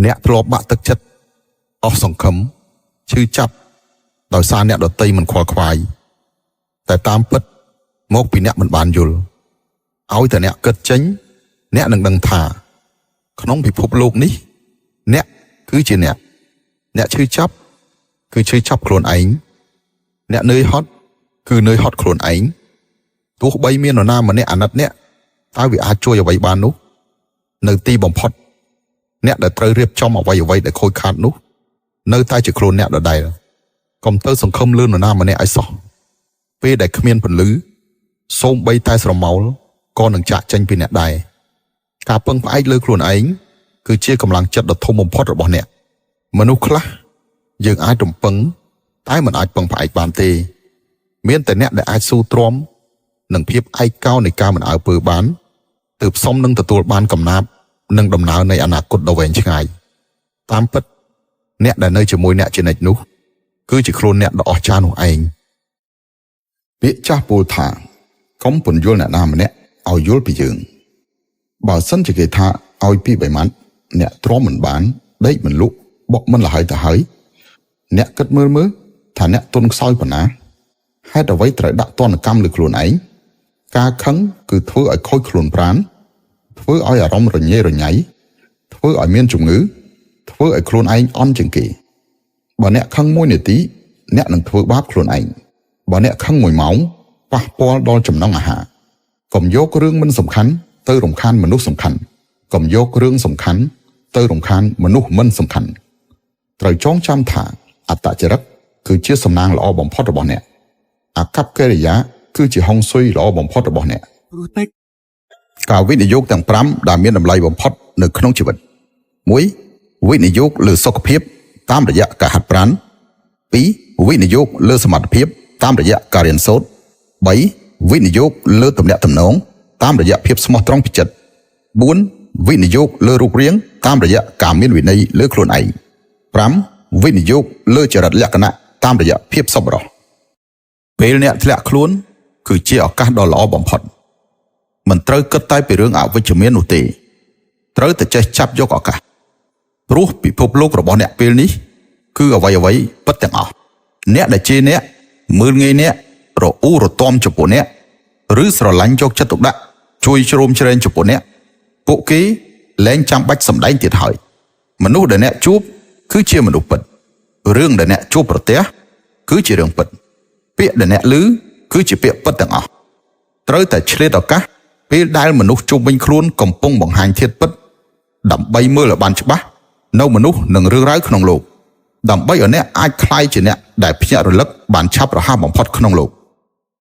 អ្នកធ្លាប់បាក់ទឹកចិត្តអស់សង្ឃឹមឈឺចាប់ដោយសារអ្នកដតីមិនខ្វល់ខ្វាយតែតាមពិតមកពីអ្នកមិនបានយល់ឲ្យតែអ្នកគិតចេញអ្នកនឹងដឹងថាក្នុងពិភពលោកនេះអ្នកគឺជាអ្នកឈឺចាប់គឺឈឺចាប់ខ្លួនឯងអ្នកនឿយហត់គឺនឿយហត់ខ្លួនឯងទោះបីមាននរណាម្នាក់អាណិតអ្នកតើវាអាចជួយអ្វីបាននោះនៅទីបំផុតអ្នកដែលត្រូវរៀបចំអ្វីដែលខូចខាតនោះនៅតែជាខ្លួនអ្នកដដែលកុំទៅសង្ឃឹមលឿននរណាម្នាក់ឲ្យសោះពេលដែលគ្មានពន្លឺសូម្បីតែស្រមោលក៏នឹងចាក់ចេញពីអ្នកដែរការពឹងផ្អែកលើខ្លួនឯងគឺជាកម្លាំងចិត្តដ៏ធំបំផុតរបស់អ្នកមនុស្សខ្លះយើងអាចរំពឹងតែមិនអាចពឹងផ្អែកបានទេមានតែអ្នកដែលអាចស៊ូទ្រាំនឹងភាពឯកោនៃការមិនអើពើបានទើបសមនឹងទទួលបានកំណាព្យនិងដំណើរនៃអនាគតដ៏វែងឆ្ងាយតាមពិតអ្នកដែលនៅជាមួយអ្នកជានិច្ចនោះគឺជាខ្លួនអ្នកដ៏អស្ចារ្យនោះឯងពាក្យចាស់ពោលថាកុំពន្យល់អ្នកណាម្នាក់ឲ្យយល់ពីយើងបើសិនជាគេថាឲ្យពី3ម៉ាត់អ្នកទ្រាំមិនបានដេកមិនលក់បកមិនលហើយទៅហើយអ្នកគិតមើលថាអ្នកទុនខ្សោយប៉ុណ្ណាហេតុអ្វីត្រូវដាក់ទណ្ឌកម្មលើខ្លួនឯងការខឹងគឺធ្វើឲ្យខូចខ្លួនប្រាណធ្វើឲ្យអារម្មណ៍រញ៉េរញ៉ៃធ្វើឲ្យមានជំងឺធ្វើឲ្យខ្លួនឯងអន់ជាងគេបើអ្នកខឹង1នាទីអ្នកនឹងធ្វើបាបខ្លួនឯងបើអ្នកខឹង1ម៉ោងប៉ះពាល់ដល់ចំណង់អាហារកុំយករឿងមិនសំខាន់ទៅរំខានមនុស្សសំខាន់កុំយករឿងសំខាន់ទៅរំខានមនុស្សមិនសំខាន់ត្រូវចងចាំថាអត្តចរិតគឺជាសំណាងល្អបំផុតរបស់អ្នកអាកប្បកិរិយាគឺជាហុងស៊ុយល្អបំផុតរបស់អ្នកការវិនិយោគទាំង5ដែលមានតម្លៃបំផុតនៅក្នុងជីវិត 1. វិនិយោគលើសុខភាពតាមរយៈការហាត់ប្រាណ 2. វិនិយោគលើសមត្ថភាពតាមរយៈការរៀនសូត្រ 3. វិនិយោគលើទំនាក់ទំនងតាមរយៈភាពស្មោះត្រង់ពីចិត្ត 4. វិនិយោគលើរូបរាងតាមរយៈការមានវិន័យលើខ្លួនឯង 5. វិនិយោគលើចរិតលក្ខណៈតាមរយៈភាពសប្បុរសពេលអ្នកធ្លាក់ខ្លួនគឺជាឱកាសដ៏ល្អបំផុតមិនត្រូវគិតតែពីរឿងអវិជ្ជមាននោះទេត្រូវតែចេះចាប់យកឱកាសព្រោះពិភពលោករបស់អ្នកពេលនេះគឺអ្វីពិតទាំងអស់អ្នកដែលជេរអ្នកមើលងាយអ្នករអ៊ូរទាំចំពោះអ្នកឬស្រឡាញ់យកចិត្តទុកដាក់ជួយជ្រោមជ្រែងចំពោះអ្នកពួកគេលែងចាំបាច់សម្ដែងទៀតហើយមនុស្សដែលអ្នកជួបគឺជាមនុស្សពិតរឿងដែលអ្នកជួបប្រទះគឺជារឿងពិតពាក្យដែលអ្នកឮគឺជាពាក្យពិតទាំងអស់ត្រូវតែឆ្លៀតឱកាសពេលដែលមនុស្សជុំវិញខ្លួនកំពុងបង្ហាញធាតុពិតដើម្បីមើលឲ្យបានច្បាស់នៅមនុស្សនិងរឿងរ៉ាវក្នុងលោកដើម្បីឲ្យអ្នកអាចក្លាយជាអ្នកដែលភ្ញាក់រលឹកបានឆាប់រហ័សបំផុតក្នុងលោក